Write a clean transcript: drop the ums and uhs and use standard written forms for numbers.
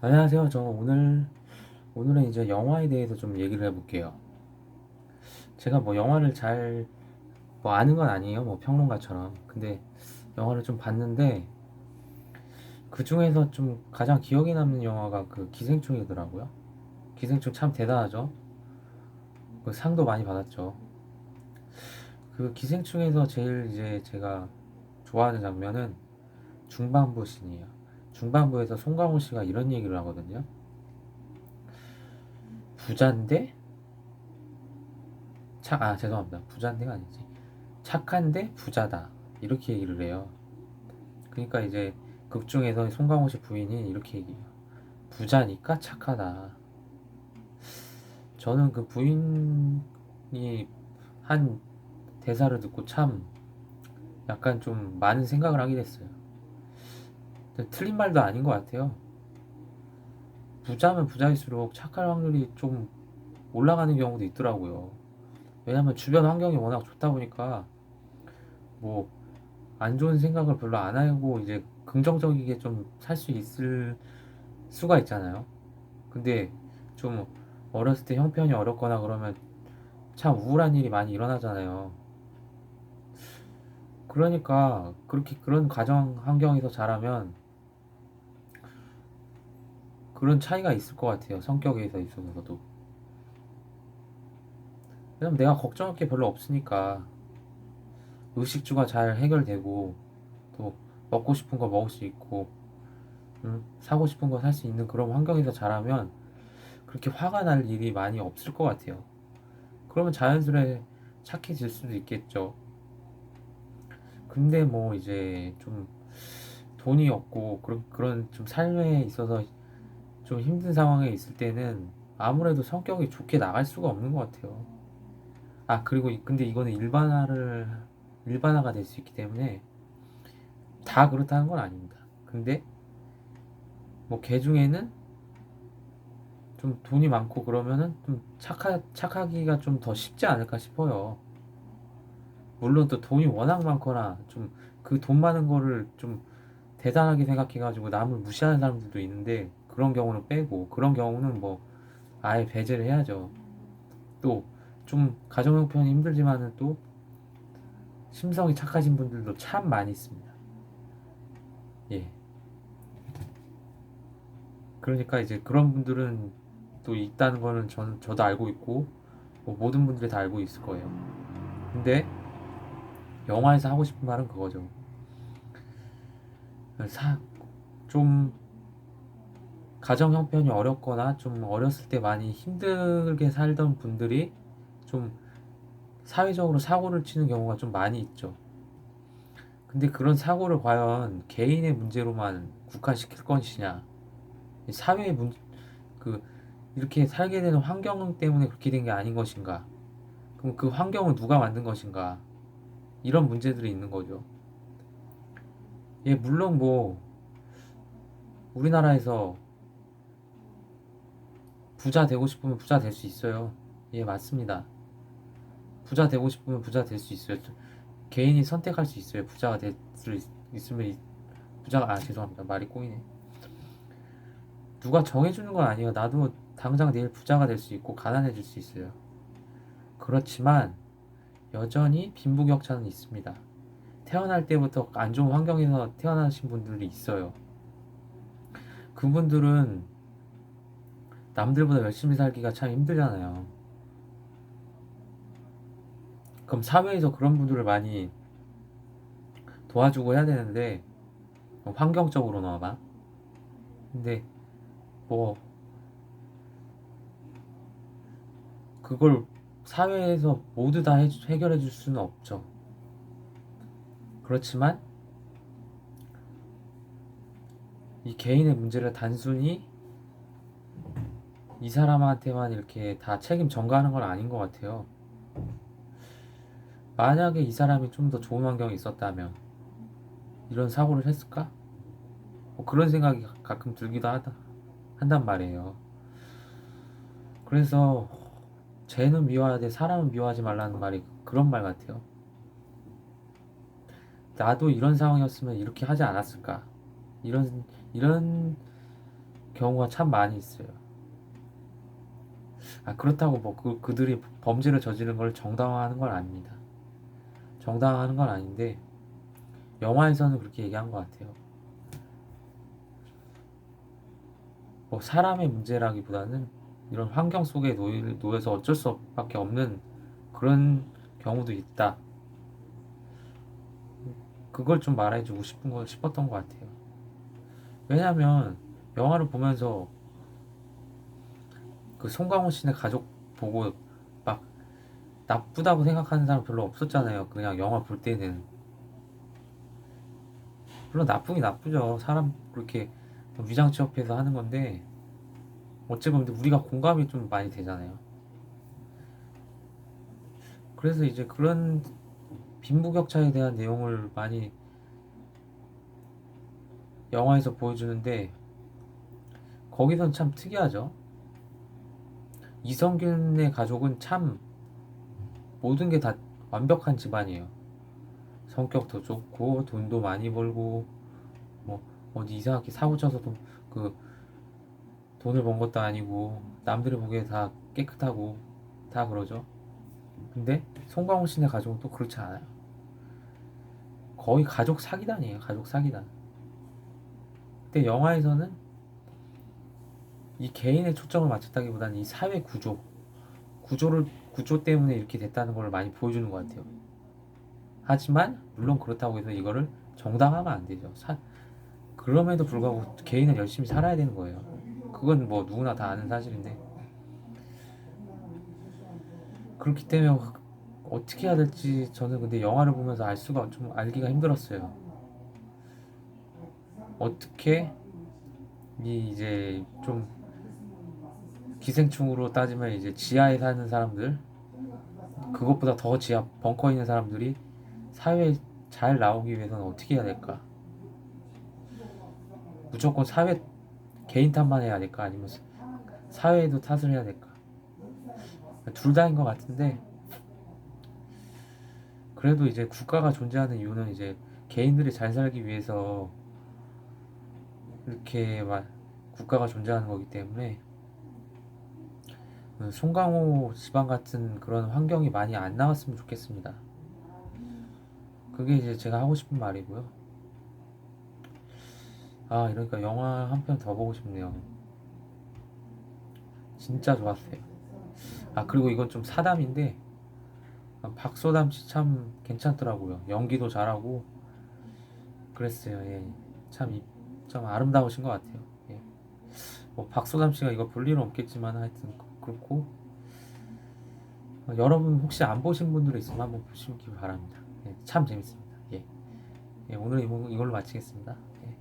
안녕하세요. 오늘은 이제 영화에 대해서 좀 얘기를 해볼게요. 제가 뭐 영화를 잘 뭐 아는 건 아니에요. 뭐 평론가처럼. 근데 영화를 좀 봤는데 그 중에서 좀 가장 기억에 남는 영화가 그 기생충이더라고요. 기생충 참 대단하죠. 그 상도 많이 받았죠. 그 기생충에서 제일 이제 제가 좋아하는 장면은 중반부 씬이에요. 중반부에서 송강호 씨가 이런 얘기를 하거든요. 부자인데 죄송합니다. 부자인데가 아니지. 착한데 부자다. 이렇게 얘기를 해요. 그러니까 이제 극 중에서 송강호 씨 부인이 이렇게 얘기해요. 부자니까 착하다. 저는 그 부인이 한 대사를 듣고 참 약간 좀 많은 생각을 하게 됐어요. 틀린 말도 아닌 것 같아요. 부자면 부자일수록 착할 확률이 좀 올라가는 경우도 있더라고요. 왜냐면 주변 환경이 워낙 좋다 보니까 뭐 안 좋은 생각을 별로 안 하고 이제 긍정적이게 좀 살 수 있을 수가 있잖아요. 근데 좀 어렸을 때 형편이 어렵거나 그러면 참 우울한 일이 많이 일어나잖아요. 그러니까 그렇게 그런 가정 환경에서 자라면 그런 차이가 있을 것 같아요. 성격에서 있어서도. 왜냐면 내가 걱정할 게 별로 없으니까 의식주가 잘 해결되고 또 먹고 싶은 거 먹을 수 있고 사고 싶은 거 살 수 있는 그런 환경에서 자라면 그렇게 화가 날 일이 많이 없을 것 같아요. 그러면 자연스레 착해질 수도 있겠죠. 근데 뭐 이제 좀 돈이 없고 그런 좀 삶에 있어서 좀 힘든 상황에 있을 때는 아무래도 성격이 좋게 나갈 수가 없는 것 같아요. 그리고 근데 이거는 일반화가 될 수 있기 때문에 다 그렇다는 건 아닙니다. 근데 뭐 개 중에는 좀 돈이 많고 그러면은 좀 착하기가 좀 더 쉽지 않을까 싶어요. 물론 또 돈이 워낙 많거나 좀 그 돈 많은 거를 좀 대단하게 생각해가지고 남을 무시하는 사람들도 있는데 그런 경우는 빼고 그런 경우는 뭐 아예 배제를 해야죠. 또 좀 가정 형편이 힘들지만은 또 심성이 착하신 분들도 참 많이 있습니다. 예. 그러니까 이제 그런 분들은 또 있다는 거는 저도 알고 있고 뭐 모든 분들이 다 알고 있을 거예요. 근데 영화에서 하고 싶은 말은 그거죠. 사, 좀 가정 형편이 어렵거나 좀 어렸을 때 많이 힘들게 살던 분들이 좀 사회적으로 사고를 치는 경우가 좀 많이 있죠. 근데 그런 사고를 과연 개인의 문제로만 국한시킬 것이냐, 사회의 그 이렇게 살게 되는 환경 때문에 그렇게 된 게 아닌 것인가? 그럼 그 환경을 누가 만든 것인가? 이런 문제들이 있는 거죠. 예, 물론 뭐 우리나라에서 부자 되고 싶으면 부자 될 수 있어요. 예, 맞습니다. 부자 되고 싶으면 부자 될 수 있어요. 개인이 선택할 수 있어요. 부자가 될 수 있으면 죄송합니다. 말이 꼬이네. 누가 정해주는 건 아니에요. 나도 당장 내일 부자가 될 수 있고 가난해질 수 있어요. 그렇지만 여전히 빈부격차는 있습니다. 태어날 때부터 안 좋은 환경에서 태어나신 분들이 있어요. 그분들은 남들보다 열심히 살기가 참 힘들잖아요. 그럼 사회에서 그런 분들을 많이 도와주고 해야 되는데 환경적으로나마. 근데 뭐 그걸 사회에서 모두 다 해결해 줄 수는 없죠. 그렇지만 이 개인의 문제를 단순히 이 사람한테만 이렇게 다 책임 전가하는 건 아닌 것 같아요. 만약에 이 사람이 좀 더 좋은 환경에 있었다면 이런 사고를 했을까? 뭐 그런 생각이 가끔 한단 말이에요. 그래서 쟤는 미워야 돼, 사람은 미워하지 말라는 말이 그런 말 같아요. 나도 이런 상황이었으면 이렇게 하지 않았을까? 이런 경우가 참 많이 있어요. 그렇다고 뭐 그들이 범죄를 저지른 걸 정당화하는 건 아닙니다. 정당화하는 건 아닌데 영화에서는 그렇게 얘기한 것 같아요. 뭐 사람의 문제라기보다는 이런 환경 속에 놓여서 어쩔 수밖에 없는 그런 경우도 있다. 그걸 좀 말해주고 싶었던 것 같아요. 왜냐면 영화를 보면서 그 송강호 씨네 가족 보고 막 나쁘다고 생각하는 사람 별로 없었잖아요. 그냥 영화 볼 때는. 물론 나쁘긴 나쁘죠. 사람 그렇게 위장 취업해서 하는 건데 어찌 보면 우리가 공감이 좀 많이 되잖아요. 그래서 이제 그런 빈부격차에 대한 내용을 많이 영화에서 보여주는데 거기선 참 특이하죠. 이성균의 가족은 참 모든 게 다 완벽한 집안이에요. 성격도 좋고 돈도 많이 벌고 뭐 어디 이상하게 사고 쳐서도 그 돈을 번 것도 아니고 남들이 보기에 다 깨끗하고 다 그러죠. 근데 송강호 씨네 가족은 또 그렇지 않아요. 거의 가족 사기단이에요. 가족 사기단. 근데 영화에서는 이 개인의 초점을 맞췄다기보다는 이 사회 구조 때문에 이렇게 됐다는 걸 많이 보여주는 것 같아요. 하지만 물론 그렇다고 해서 이거를 정당화하면 안 되죠. 그럼에도 불구하고 개인은 열심히 살아야 되는 거예요. 그건 뭐 누구나 다 아는 사실인데 그렇기 때문에 어떻게 해야 될지 저는 근데 영화를 보면서 알 수가 좀 알기가 힘들었어요. 어떻게 이 이제 좀 기생충으로 따지면 이제 지하에 사는 사람들 그것보다 더 지하 벙커에 있는 사람들이 사회에 잘 나오기 위해서는 어떻게 해야 될까? 무조건 개인 탓만 해야 될까? 아니면 사회에도 탓을 해야 될까? 둘 다인 것 같은데 그래도 이제 국가가 존재하는 이유는 이제 개인들이 잘 살기 위해서 이렇게 막 국가가 존재하는 거기 때문에 송강호 집안 같은 그런 환경이 많이 안 나왔으면 좋겠습니다. 그게 이제 제가 하고 싶은 말이고요. 이러니까 영화 한 편 더 보고 싶네요. 진짜 좋았어요. 그리고 이건 좀 사담인데 박소담 씨 참 괜찮더라고요. 연기도 잘하고 그랬어요. 예. 참, 참 아름다우신 것 같아요. 예. 뭐 박소담 씨가 이거 볼 일은 없겠지만 하여튼 그렇고 여러분 혹시 안 보신 분들 있으면 한번 보시기 바랍니다. 예. 참 재밌습니다. 예. 예. 오늘 이걸로 마치겠습니다. 예.